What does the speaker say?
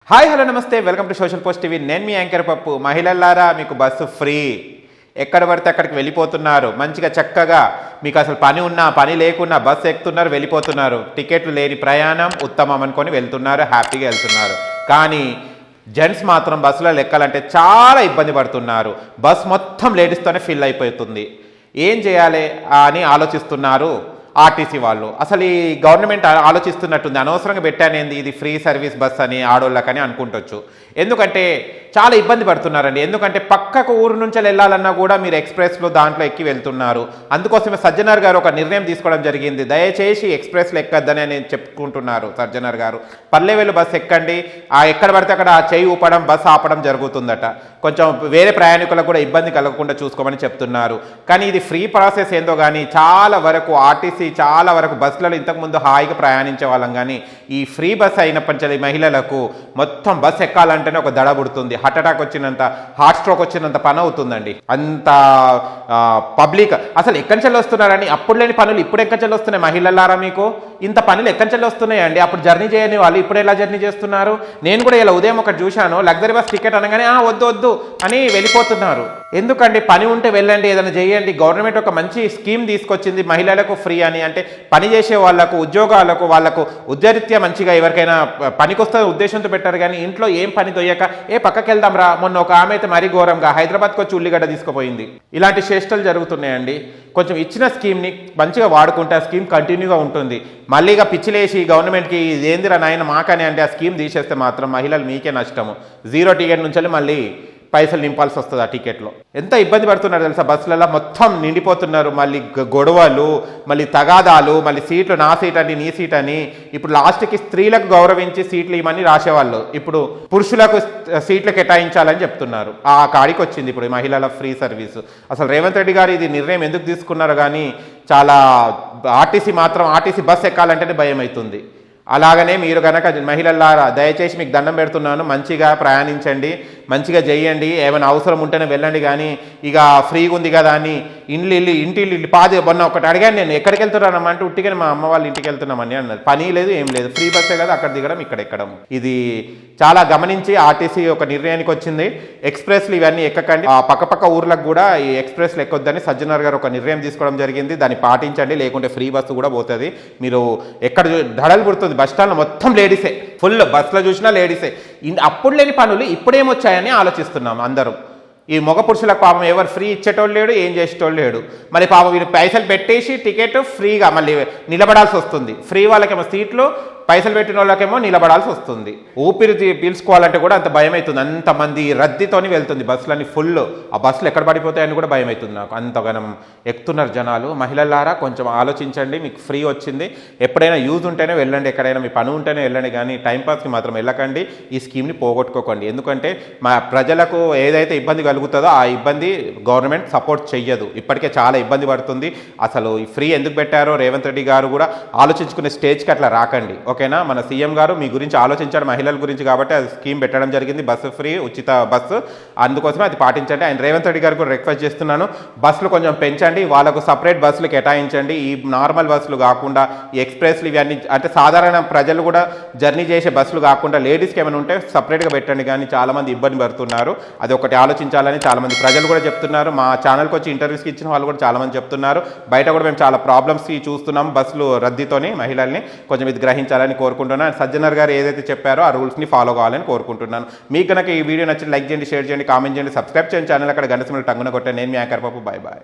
Hi hello నమస్తే, welcome to social post TV. నేను మీ యాంకర్ పప్పు. మహిళలారా, మీకు బస్సు ఫ్రీ. ఎక్కడ పడితే అక్కడికి వెళ్ళిపోతున్నారు. మంచిగా చక్కగా మీకు అసలు పని ఉన్నా పని లేకున్నా బస్సు ఎక్కుతున్నారు, వెళ్ళిపోతున్నారు. టికెట్లు లేని ప్రయాణం ఉత్తమం అనుకొని వెళ్తున్నారు, హ్యాపీగా వెళ్తున్నారు. కానీ జెంట్స్ మాత్రం బస్సులో ఎక్కాలంటే చాలా ఇబ్బంది పడుతున్నారు. బస్ మొత్తం లేడీస్తోనే ఫిల్ అయిపోతుంది. ఏం చేయాలి అని ఆలోచిస్తున్నారు ఆర్టీసీ వాళ్ళు. అసలు ఈ గవర్నమెంట్ ఆలోచిస్తున్నట్టుంది, అనవసరంగా పెట్టానేంది ఇది ఫ్రీ సర్వీస్ బస్ అని ఆడోళ్ళకని అనుకుంటొచ్చు. ఎందుకంటే చాలా ఇబ్బంది పడుతున్నారండి. ఎందుకంటే పక్కకు ఊరు నుంచి వెళ్ళాలన్నా కూడా మీరు ఎక్స్ప్రెస్లో దాంట్లో ఎక్కి వెళ్తున్నారు. అందుకోసమే సజ్జనర్ గారు ఒక నిర్ణయం తీసుకోవడం జరిగింది. దయచేసి ఎక్స్ప్రెస్లో ఎక్కద్దని అని చెప్పుకుంటున్నారు సజ్జనర్ గారు. పల్లెవేలు బస్ ఎక్కండి, ఎక్కడ పడితే అక్కడ చేయి ఊపడం బస్ ఆపడం జరుగుతుందట. కొంచెం వేరే ప్రయాణికులకు కూడా ఇబ్బంది కలగకుండా చూసుకోమని చెప్తున్నారు. కానీ ఇది ఫ్రీ ప్రాసెస్ ఏందో కానీ చాలా వరకు ఆర్టీసీ చాలా వరకు బస్సులలో ఇంతకుముందు హాయిగా ప్రయాణించే వాళ్ళం. కానీ ఈ ఫ్రీ బస్ అయినప్పటి నుంచి మహిళలకు మొత్తం బస్ ఎక్కాలంటేనే ఒక దడ పుడుతుంది. హార్ట్ అటాక్ వచ్చినంత, హార్ట్ స్ట్రోక్ వచ్చినంత పని అవుతుందండి. అంత పబ్లిక్ అసలు ఎక్కడి వస్తున్నారని, అప్పుడు లేని పనులు ఇప్పుడు ఎక్కడి వస్తున్నాయి. మహిళలారా, మీకు ఇంత పనులు ఎక్కడి వస్తున్నాయండి? అప్పుడు జర్నీ చేయని వాళ్ళు ఇప్పుడు ఎలా జర్నీ చేస్తున్నారు? నేను కూడా ఇలా ఉదయం ఒకటి చూశాను, లగ్జరీ బస్ టికెట్ అనగానే వద్దు వద్దు అని వెళ్ళిపోతున్నారు. ఎందుకండి? పని ఉంటే వెళ్ళండి, ఏదైనా చేయండి. గవర్నమెంట్ ఒక మంచి స్కీమ్ తీసుకొచ్చింది మహిళలకు ఫ్రీ అని. అంటే పని చేసే వాళ్ళకు, ఉద్యోగాలకు, వాళ్ళకు ఉద్యోగరీత్యా మంచిగా ఎవరికైనా పనికొస్తే ఉద్దేశంతో పెట్టారు. కానీ ఇంట్లో ఏం పని దొయ్యక పక్కకి వెళ్దాం రా. మొన్న ఒక ఆమె అయితే మరీ ఘోరంగా హైదరాబాద్కి వచ్చి ఉల్లిగడ్డ తీసుకుపోయింది. ఇలాంటి చేష్టలు జరుగుతున్నాయండి. కొంచెం ఇచ్చిన స్కీమ్ని మంచిగా వాడుకుంటే ఆ స్కీమ్ కంటిన్యూగా ఉంటుంది. మళ్ళీగా పిచ్చిలేసి గవర్నమెంట్కి ఇదేందిరా నాయన మాకని అంటే ఆ స్కీమ్ తీసేస్తే మాత్రం మహిళలు మీకే నష్టము. 0 టికెట్ నుంచి మళ్ళీ పైసలు నింపాల్సి వస్తుంది ఆ టికెట్లో. ఎంత ఇబ్బంది పడుతున్నారు తెలుసా? బస్సులలో మొత్తం నిండిపోతున్నారు. మళ్ళీ గొడవలు, మళ్ళీ తగాదాలు, మళ్ళీ సీట్లు నా సీట్ అని నీ సీట్ అని. ఇప్పుడు లాస్ట్కి స్త్రీలకు గౌరవించి సీట్లు ఇవన్నీ రాసేవాళ్ళు ఇప్పుడు పురుషులకు సీట్లు కేటాయించాలని చెప్తున్నారు. ఆ కాడికి వచ్చింది ఇప్పుడు మహిళల ఫ్రీ సర్వీసు. అసలు రేవంత్ రెడ్డి గారు ఇది నిర్ణయం ఎందుకు తీసుకున్నారు కానీ చాలా ఆర్టీసీ బస్ ఎక్కాలంటేనే భయం అవుతుంది. అలాగనే మీరు కనుక మహిళలారా, దయచేసి మీకు దండం పెడుతున్నాను, మంచిగా ప్రయాణించండి, మంచిగా చేయండి. ఏమైనా అవసరం ఉంటేనే వెళ్ళండి. కానీ ఇక ఫ్రీగా ఉంది కదా అని ఇంటి పాది మొన్న ఒకటి అడిగాను నేను, ఎక్కడికి వెళ్తున్నానమ్మా అంటే ఉట్టిగా మా అమ్మ వాళ్ళ ఇంటికి వెళ్తున్నామని అన్నది. పని లేదు, ఏం లేదు, ఫ్రీ బస్సే కదా, అక్కడ దిగడం ఇక్కడ ఎక్కడం. ఇది చాలా గమనించి ఆర్టీసీ ఒక నిర్ణయానికి వచ్చింది. ఎక్స్ప్రెస్లు ఇవన్నీ ఎక్కకండి, పక్క ఊర్లకు కూడా ఈ ఎక్స్ప్రెస్లు ఎక్కొద్దని సజ్జనర్ గారు ఒక నిర్ణయం తీసుకోవడం జరిగింది. దాన్ని పాటించండి, లేకుంటే ఫ్రీ బస్సు కూడా పోతుంది. మీరు ఎక్కడ దడలు పుడుతుంది. బస్ స్టాండ్లో మొత్తం లేడీసే, ఫుల్ బస్సులో చూసినా లేడీసే. అప్పుడు లేని పనులు ఇప్పుడేమొచ్చాయని ఆలోచిస్తున్నాం అందరం. ఈ మగ పురుషులకు పాపం ఎవరు ఫ్రీ ఇచ్చేటోళ్ళు లేడు, ఏం చేసేటోళ్ళు లేడు. మరి పాపం వీళ్ళు పైసలు పెట్టేసి టికెట్ ఫ్రీగా మళ్ళీ నిలబడాల్సి వస్తుంది. ఫ్రీ వాళ్ళకేమో సీట్లు, పైసలు పెట్టిన వాళ్ళకేమో నిలబడాల్సి వస్తుంది. ఊపిరి పీల్చుకోవాలంటే కూడా అంత భయం అవుతుంది. అంతమంది రద్దీతోని వెళ్తుంది బస్సులన్నీ ఫుల్. ఆ బస్సులు ఎక్కడ పడిపోతాయని కూడా భయం అవుతుంది నాకు. అంతగానం ఎక్కుతున్నారు జనాలు. మహిళలారా, కొంచెం ఆలోచించండి. మీకు ఫ్రీ వచ్చింది, ఎప్పుడైనా యూజ్ ఉంటేనే వెళ్ళండి, ఎక్కడైనా మీ పని ఉంటేనే వెళ్ళండి. కానీ టైంపాస్కి మాత్రం వెళ్ళకండి. ఈ స్కీమ్ని పోగొట్టుకోకండి. ఎందుకంటే మా ప్రజలకు ఏదైతే ఇబ్బంది కలుగుతుందో ఆ ఇబ్బంది గవర్నమెంట్ సపోర్ట్ చెయ్యదు. ఇప్పటికే చాలా ఇబ్బంది పడుతుంది. అసలు ఈ ఫ్రీ ఎందుకు పెట్టారో రేవంత్ రెడ్డి గారు కూడా ఆలోచించుకునే స్టేజ్కి అట్లా రాకండి. ఓకేనా? మన సీఎం గారు మీ గురించి ఆలోచించాడు, మహిళల గురించి, కాబట్టి అది స్కీమ్ పెట్టడం జరిగింది. బస్సు ఫ్రీ, ఉచిత బస్సు. అందుకోసమే అది పాటించండి. ఆయన రేవంత్ రెడ్డి గారు కూడా రిక్వెస్ట్ చేస్తున్నాను, బస్సులు కొంచెం పెంచండి, వాళ్ళకు సపరేట్ బస్సులు కేటాయించండి. ఈ నార్మల్ బస్సులు కాకుండా ఈ ఎక్స్ప్రెస్లు ఇవన్నీ, అంటే సాధారణ ప్రజలు కూడా జర్నీ చేసే బస్సులు కాకుండా లేడీస్కి ఏమైనా ఉంటే సపరేట్గా పెట్టండి. కానీ చాలామంది ఇబ్బంది పడుతున్నారు. అది ఒకటి ఆలోచించాలని చాలామంది ప్రజలు కూడా చెప్తున్నారు. మా ఛానల్కి వచ్చి ఇంటర్వ్యూస్కి ఇచ్చిన వాళ్ళు కూడా చాలామంది చెప్తున్నారు. బయట కూడా మేము చాలా ప్రాబ్లమ్స్ చూస్తున్నాం బస్సులు రద్దీతోని. మహిళల్ని కొంచెం ఇది గ్రహించాలని కోరుకుంటున్నాను. సజ్జనర్ గారు ఏదైతే చెప్పారో ఆ రూల్స్ని ఫాలో కావాలని కోరుకుంటున్నాను. మీకు కనుక ఈ వీడియో నచ్చి లైక్ చేయండి, షేర్ చేయండి, కామెంట్ చేయండి, సబ్స్క్రైబ్ చేయండి ఛానల్. అక్కడ గంట సిమ్లు టంగున కొట్టాను. నేను మీ యాంకర్ పప్పు. Bye bye.